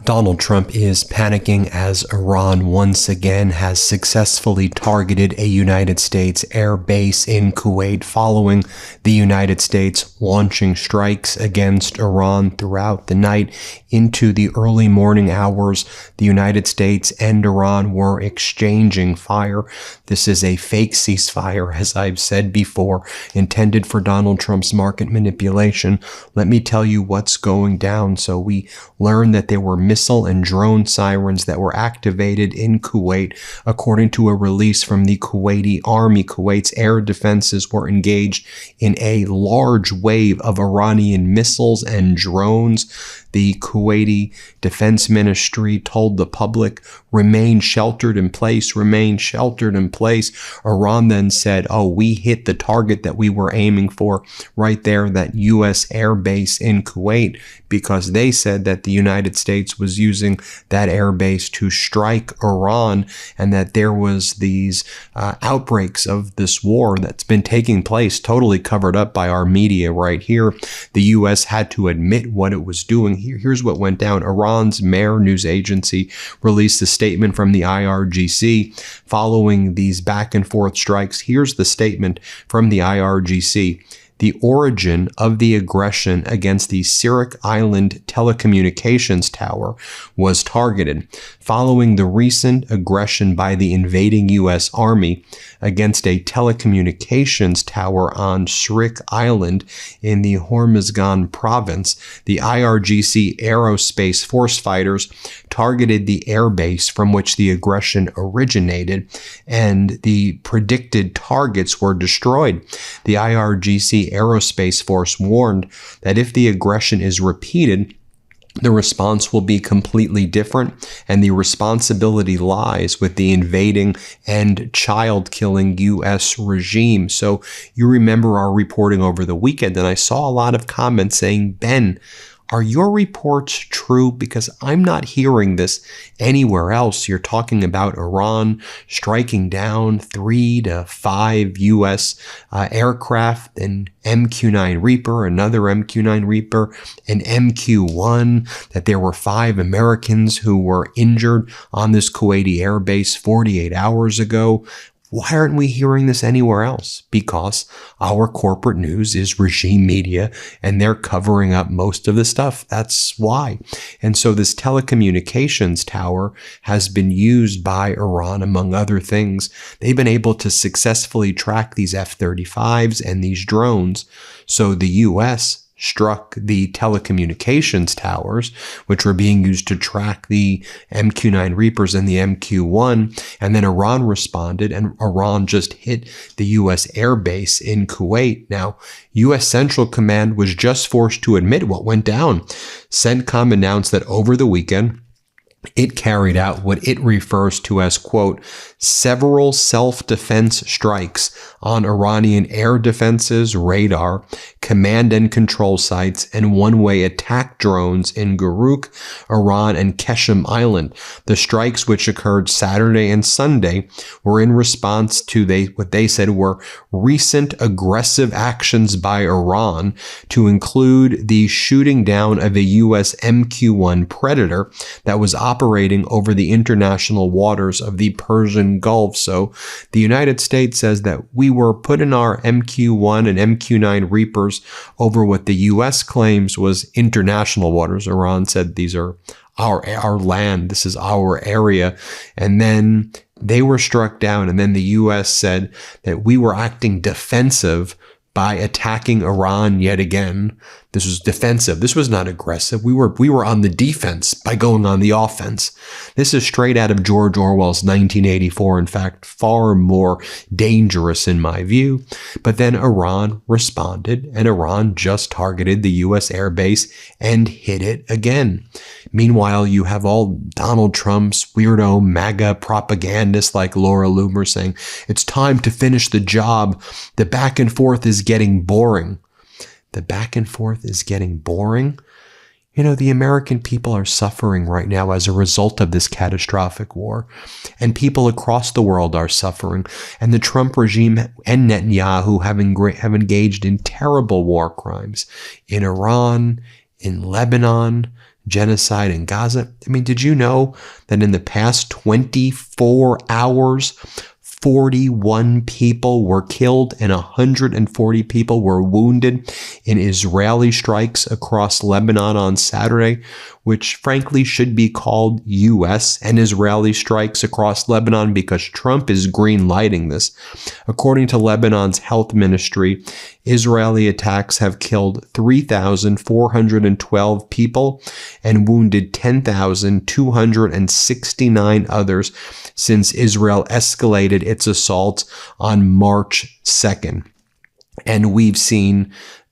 Donald Trump is panicking as Iran once again has successfully targeted a United States air base in Kuwait following the United States launching strikes against Iran throughout the night into the early morning hours. The United States and Iran were exchanging fire. This is a fake ceasefire, as I've said before, intended for Donald Trump's market manipulation. Let me tell you what's going down. So we learned that there were missile and drone sirens that were activated in Kuwait. According to a release from the Kuwaiti army, Kuwait's air defenses were engaged in a large wave of Iranian missiles and drones. The Kuwaiti Defense Ministry told the public, remain sheltered in place, remain sheltered in place. Iran then said, oh, we hit the target that we were aiming for right there, that US Airbase in Kuwait, because they said that the United States was using that airbase to strike Iran, and that there was these outbreaks of this war that's been taking place, totally covered up by our media right here. The U.S. had to admit what it was doing. Here's what went down. Iran's Mehr news agency released a statement from the IRGC following these back and forth strikes. Here's the statement from the IRGC. The origin of the aggression against the Sirik Island telecommunications tower was targeted following the recent aggression by the invading U.S. Army against a telecommunications tower on Sirik Island in the Hormuzgan province. The IRGC Aerospace Force fighters targeted the airbase from which the aggression originated, and the predicted targets were destroyed. The IRGC Aerospace Force warned that if the aggression is repeated, the response will be completely different, and the responsibility lies with the invading and child-killing U.S. regime. So you remember our reporting over the weekend, and I saw a lot of comments saying, Ben, are your reports true? Because I'm not hearing this anywhere else. You're talking about Iran striking down 3 to 5 U.S. aircraft, an MQ-9 Reaper, another MQ-9 Reaper, an MQ-1, that there were 5 Americans who were injured on this Kuwaiti airbase 48 hours ago. Why aren't we hearing this anywhere else? Because our corporate news is regime media, and they're covering up most of the stuff. That's why. And so this telecommunications tower has been used by Iran, among other things. They've been able to successfully track these F-35s and these drones. So the U.S. struck the telecommunications towers, which were being used to track the MQ-9 Reapers and the MQ-1, and then Iran responded, and Iran just hit the U.S. airbase in Kuwait. Now, U.S. Central Command was just forced to admit what went down. CENTCOM announced that over the weekend, it carried out what it refers to as, quote, several self-defense strikes on Iranian air defenses, radar, command and control sites, and one-way attack drones in Guruk, Iran, and Keshem Island. The strikes, which occurred Saturday and Sunday, were in response to what they said were recent aggressive actions by Iran, to include the shooting down of a U.S. MQ-1 Predator that was operating over the international waters of the Persian Gulf. So the United States says that we were putting our MQ-1 and MQ-9 Reapers over what the U.S. claims was international waters. Iran said these are our land, this is our area. And then they were struck down, and then the U.S. said that we were acting defensive by attacking Iran yet again. This was defensive. This was not aggressive. We were on the defense by going on the offense. This is straight out of George Orwell's 1984. In fact, far more dangerous in my view. But then Iran responded, and Iran just targeted the U.S. airbase and hit it again. Meanwhile, you have all Donald Trump's weirdo MAGA propagandists like Laura Loomer saying, it's time to finish the job. The back and forth is getting boring. The back and forth is getting boring. You know, the American people are suffering right now as a result of this catastrophic war, and people across the world are suffering. And the Trump regime and Netanyahu have engaged in terrible war crimes in Iran, in Lebanon, genocide in Gaza. I mean, did you know that in the past 24 hours, 41 people were killed and 140 people were wounded in Israeli strikes across Lebanon on Saturday, which frankly should be called US and Israeli strikes across Lebanon because Trump is green lighting this. According to Lebanon's health ministry, Israeli attacks have killed 3,412 people and wounded 10,269 others since Israel escalated its assaults on March 2nd. And we've seen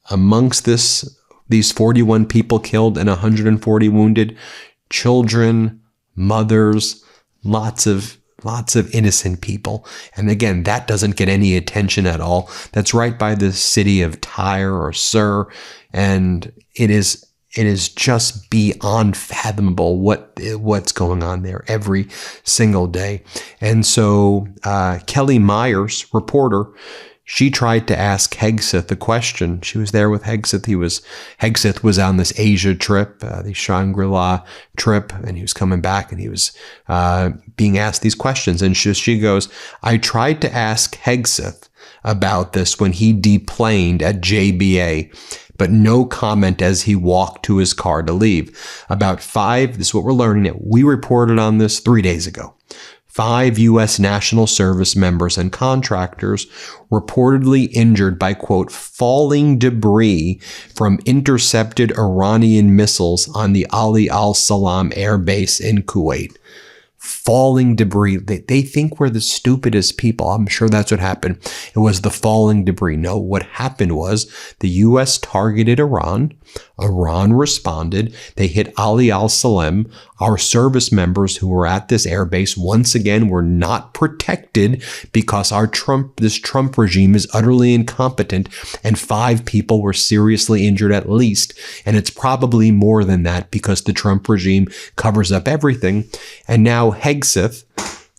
amongst these 41 people killed and 140 wounded, children, mothers, lots of innocent people. And again, that doesn't get any attention at all. That's right by the city of Tyre or Sur. And it is just beyond fathomable what's going on there every single day. And so Kelly Myers, reporter, she tried to ask Hegseth a question. She was there with Hegseth. Hegseth was on this Asia trip, the Shangri-La trip, and he was coming back and he was being asked these questions. And she goes, I tried to ask Hegseth about this when he deplaned at JBA, but no comment as he walked to his car to leave. This is what we're learning. We reported on this 3 days ago. 5 U.S. national service members and contractors reportedly injured by, quote, falling debris from intercepted Iranian missiles on the Ali al-Salam Air Base in Kuwait. Falling debris. They think we're the stupidest people. I'm sure that's what happened. It was the falling debris. No, what happened was the U.S. targeted Iran. Iran responded. They hit Ali al-Salam. Our service members who were at this airbase, once again, were not protected because this Trump regime is utterly incompetent, and 5 people were seriously injured at least. And it's probably more than that because the Trump regime covers up everything. And now Hegseth,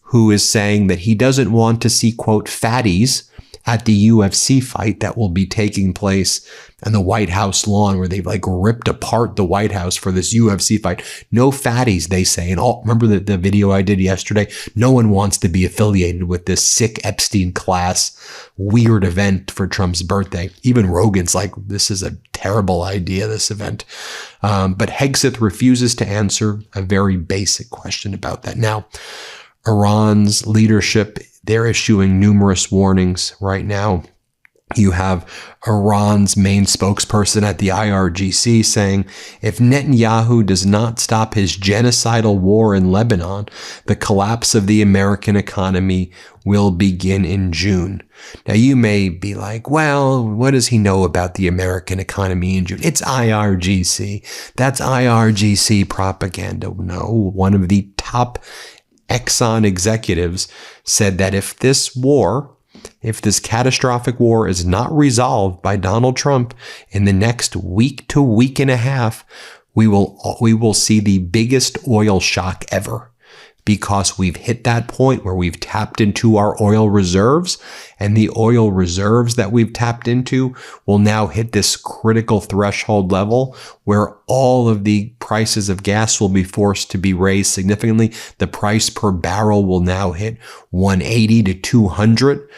who is saying that he doesn't want to see, quote, fatties at the UFC fight that will be taking place on the White House lawn, where they've ripped apart the White House for this UFC fight. No fatties, they say. And remember the video I did yesterday? No one wants to be affiliated with this sick Epstein class weird event for Trump's birthday. Even Rogan's like, this is a terrible idea, this event. But Hegseth refuses to answer a very basic question about that. Now, Iran's leadership, they're issuing numerous warnings right now. You have Iran's main spokesperson at the IRGC saying, if Netanyahu does not stop his genocidal war in Lebanon, the collapse of the American economy will begin in June. Now, you may be like, well, what does he know about the American economy in June? It's IRGC. That's IRGC propaganda. No, one of the top Exxon executives said that if this catastrophic war is not resolved by Donald Trump in the next week to week and a half, we will see the biggest oil shock ever, because we've hit that point where we've tapped into our oil reserves, and the oil reserves that we've tapped into will now hit this critical threshold level where all of the prices of gas will be forced to be raised significantly. The price per barrel will now hit 180 to 200.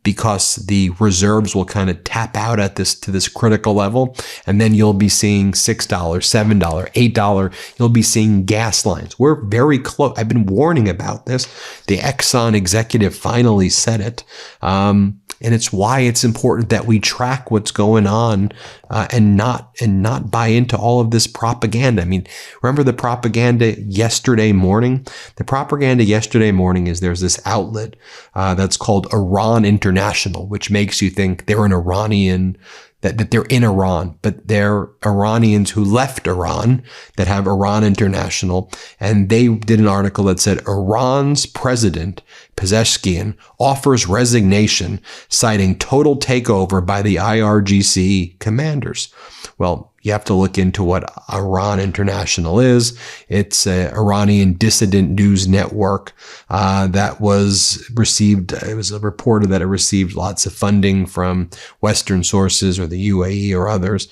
Because the reserves will kind of tap out to this critical level. And then you'll be seeing $6, $7, $8. You'll be seeing gas lines. We're very close. I've been warning about this. The Exxon executive finally said it. And it's why it's important that we track what's going on and not buy into all of this propaganda. I mean, remember the propaganda yesterday morning? The propaganda yesterday morning is there's this outlet that's called Iran International, which makes you think they're an Iranian, that they're in Iran, but they're Iranians who left Iran that have Iran International. And they did an article that said Iran's president, Pezeshkian, offers resignation, citing total takeover by the IRGC commanders. Well, you have to look into what Iran International is. It's an Iranian dissident news network that was received. It was reported that it received lots of funding from Western sources or the UAE or others.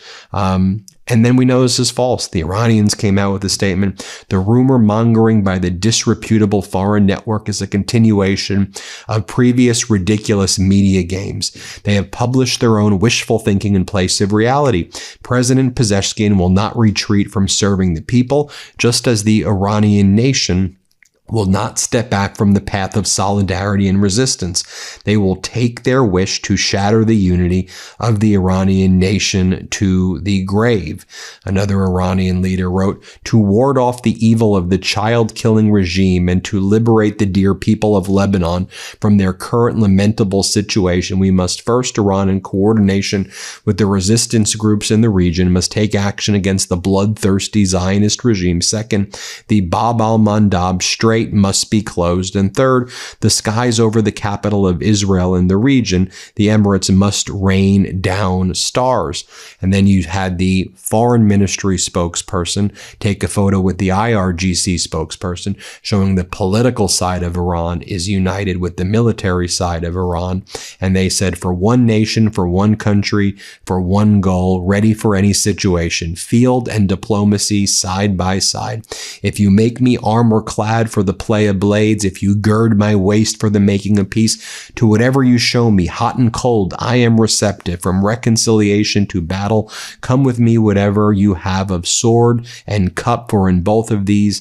And then we know this is false. The Iranians came out with a statement. The rumor mongering by the disreputable foreign network is a continuation of previous ridiculous media games. They have published their own wishful thinking in place of reality. President Pezeshkian will not retreat from serving the people, just as the Iranian nation will not step back from the path of solidarity and resistance. They will take their wish to shatter the unity of the Iranian nation to the grave. Another Iranian leader wrote, to ward off the evil of the child-killing regime and to liberate the dear people of Lebanon from their current lamentable situation, we must first, Iran, in coordination with the resistance groups in the region, must take action against the bloodthirsty Zionist regime. Second, the Bab al-Mandab Strait must be closed. And third, the skies over the capital of Israel in the region, the Emirates, must rain down stars. And then you had the foreign ministry spokesperson take a photo with the IRGC spokesperson showing the political side of Iran is united with the military side of Iran. And they said, for one nation, for one country, for one goal, ready for any situation, field and diplomacy side by side. If you make me armor clad for the play of blades, if you gird my waist for the making of peace, to whatever you show me, hot and cold, I am receptive. From reconciliation to battle, come with me whatever you have of sword and cup, for in both of these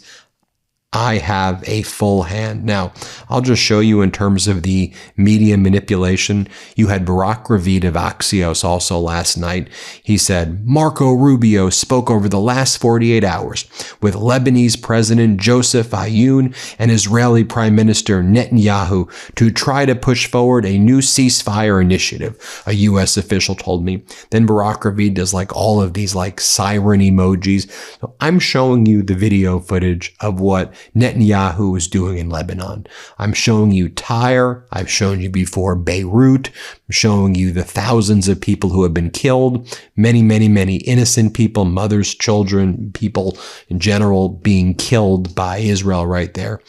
I have a full hand. Now, I'll just show you in terms of the media manipulation. You had Barak Ravid of Axios also last night. He said, Marco Rubio spoke over the last 48 hours with Lebanese President Joseph Aoun and Israeli Prime Minister Netanyahu to try to push forward a new ceasefire initiative, a U.S. official told me. Then Barak Ravid does like all of these like siren emojis. So I'm showing you the video footage of what Netanyahu is doing in Lebanon. I'm showing you Tyre. I've shown you before Beirut. I'm showing you the thousands of people who have been killed. Many, many, many innocent people, mothers, children, people in general being killed by Israel right there.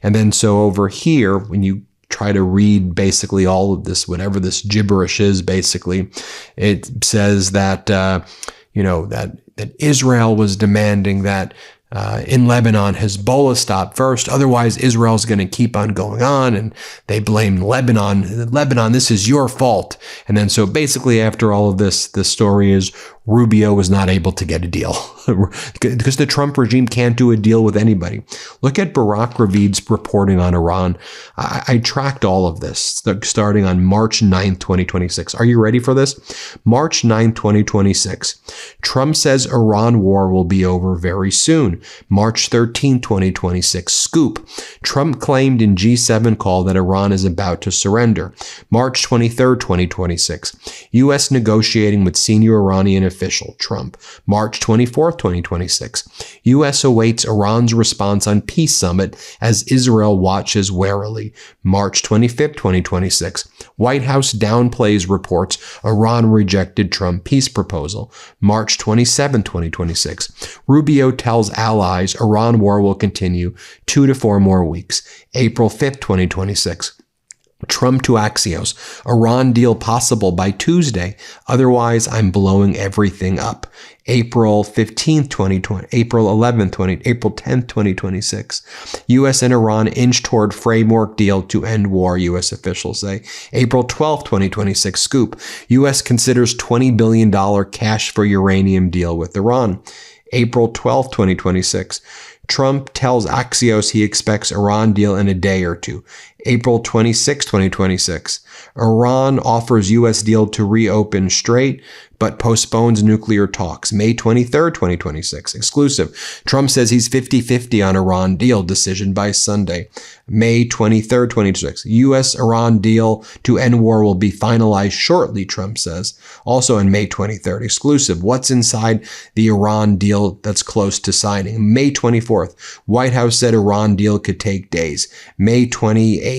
And then so over here, when you try to read basically all of this, whatever this gibberish is, basically, it says that, that Israel was demanding that in Lebanon, Hezbollah stop first. Otherwise, Israel's going to keep on going on. And they blame Lebanon. Lebanon, this is your fault. And then so basically after all of this, the story is Rubio was not able to get a deal because the Trump regime can't do a deal with anybody. Look at Barak Ravid's reporting on Iran. I tracked all of this starting on March 9th, 2026. Are you ready for this? March 9th, 2026. Trump says Iran war will be over very soon. March 13th, 2026. Scoop. Trump claimed in G7 call that Iran is about to surrender. March 23rd, 2026. U.S. negotiating with senior Iranian official, Trump. March 24th, 2026. U.S. awaits Iran's response on peace summit as Israel watches warily. March 25th, 2026. White House downplays reports Iran rejected Trump peace proposal. March 27th, 2026. Rubio tells allies Iran war will continue 2 to 4 more weeks. April 5th, 2026. Trump to Axios. Iran deal possible by Tuesday. Otherwise, I'm blowing everything up. April 15th, 2020, April 11th, April 10th, 2026. U.S. and Iran inch toward framework deal to end war, U.S. officials say. April 12th, 2026. Scoop. U.S. considers $20 billion cash for uranium deal with Iran. April 12th, 2026. Trump tells Axios he expects Iran deal in a day or two. April 26, 2026. Iran offers U.S. deal to reopen Strait, but postpones nuclear talks. May 23, 2026. Exclusive. Trump says he's 50-50 on Iran deal. Decision by Sunday. May 23, 2026. U.S.-Iran deal to end war will be finalized shortly, Trump says. Also on May 23rd. Exclusive. What's inside the Iran deal that's close to signing? May 24th. White House said Iran deal could take days. May 28th.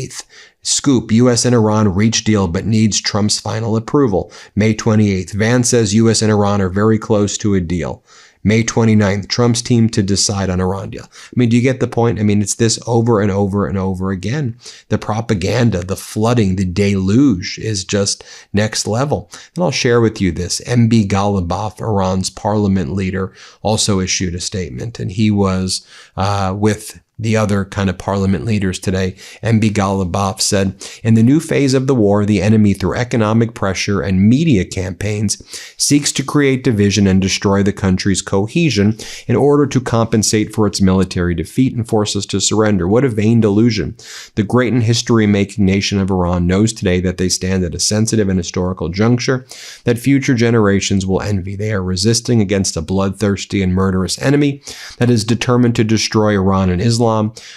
Scoop. U.S. and Iran reach deal but needs Trump's final approval. May 28th. Vance says U.S. and Iran are very close to a deal. May 29th, Trump's team to decide on Iran deal. I mean, do you get the point? I mean, it's this over and over and over again. The propaganda, the flooding, the deluge is just next level. And I'll share with you this. MB Ghalibaf, Iran's parliament leader, also issued a statement, and he was with the other kind of parliament leaders today. MB Ghalibaf said, in the new phase of the war, the enemy, through economic pressure and media campaigns, seeks to create division and destroy the country's cohesion in order to compensate for its military defeat and force us to surrender. What a vain delusion. The great and history-making nation of Iran knows today that they stand at a sensitive and historical juncture that future generations will envy. They are resisting against a bloodthirsty and murderous enemy that is determined to destroy Iran and Islam,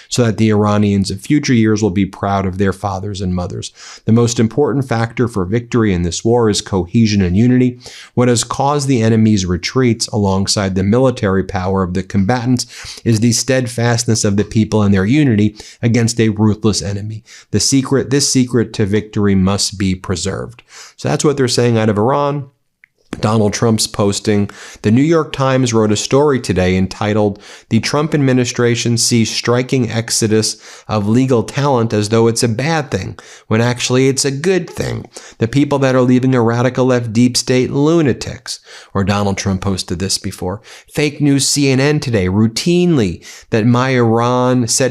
so that the Iranians of future years will be proud of their fathers and mothers. The most important factor for victory in this war is cohesion and unity. What has caused the enemy's retreats alongside the military power of the combatants is the steadfastness of the people and their unity against a ruthless enemy. This secret to victory must be preserved. So that's what they're saying out of Iran. Donald Trump's posting. The New York Times wrote a story today entitled, "The Trump Administration Sees Striking Exodus of Legal Talent as Though It's a Bad Thing, when actually it's a good thing. The people that are leaving are radical left deep state lunatics." Or Donald Trump posted this before. Fake news CNN today said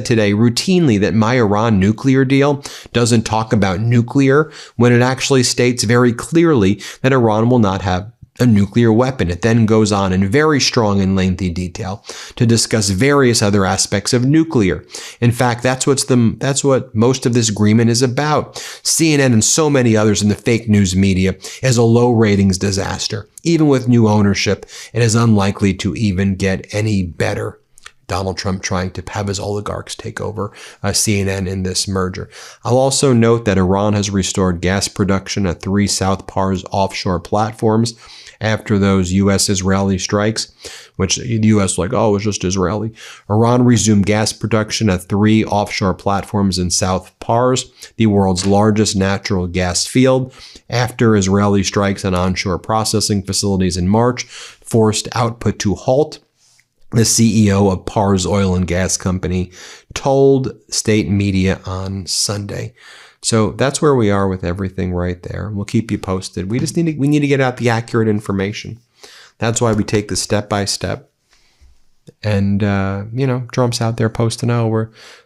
today routinely that my Iran nuclear deal doesn't talk about nuclear, when it actually states very clearly that Iran will not have a nuclear weapon. It then goes on in very strong and lengthy detail to discuss various other aspects of nuclear. In fact, that's what most of this agreement is about. CNN and so many others in the fake news media is a low ratings disaster. Even with new ownership, it is unlikely to even get any better. Donald Trump trying to have his oligarchs take over CNN in this merger. I'll also note that Iran has restored gas production at 3 South Pars offshore platforms after those U.S.-Israeli strikes, which the U.S. was like, oh, it's just Israeli. Iran resumed gas production at 3 offshore platforms in South Pars, the world's largest natural gas field, after Israeli strikes on onshore processing facilities in March forced output to halt. The CEO of Pars Oil and Gas Company told state media on Sunday. So that's where we are with everything right there. We'll keep you posted. We need to get out the accurate information. That's why we take this step by step. And, Trump's out there posting,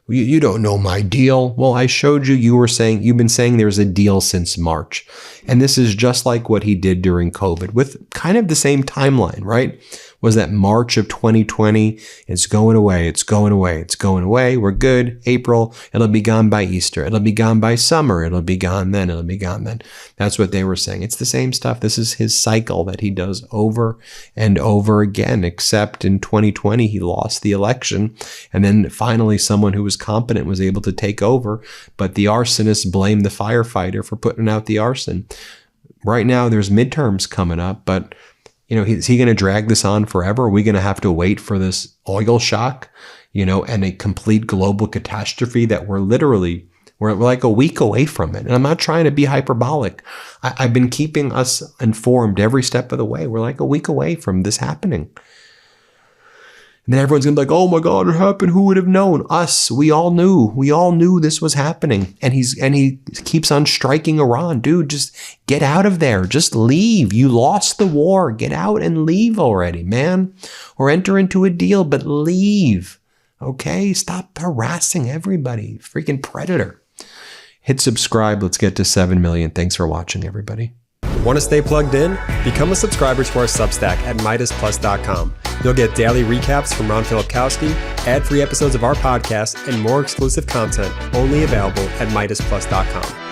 you don't know my deal. Well, I showed you, you've been saying there's a deal since March. And this is just like what he did during COVID with kind of the same timeline, right? Was that March of 2020, it's going away, it's going away, it's going away, we're good, April, it'll be gone by Easter, it'll be gone by summer, it'll be gone then, it'll be gone then. That's what they were saying. It's the same stuff. This is his cycle that he does over and over again, except in 2020, he lost the election, and then finally someone who was competent was able to take over, but the arsonist blamed the firefighter for putting out the arson. Right now, there's midterms coming up, but is he going to drag this on forever? Are we going to have to wait for this oil shock, and a complete global catastrophe that we're like a week away from it? And I'm not trying to be hyperbolic. I've been keeping us informed every step of the way. We're like a week away from this happening. And then everyone's going to be like, oh my God, it happened. Who would have known? Us. We all knew this was happening. And he keeps on striking Iran. Dude, just get out of there. Just leave. You lost the war. Get out and leave already, man. Or enter into a deal, but leave. Okay? Stop harassing everybody. Freaking predator. Hit subscribe. Let's get to 7 million. Thanks for watching, everybody. Want to stay plugged in? Become a subscriber to our Substack at MeidasPlus.com. You'll get daily recaps from Ron Filipkowski, ad-free episodes of our podcast, and more exclusive content only available at MeidasPlus.com.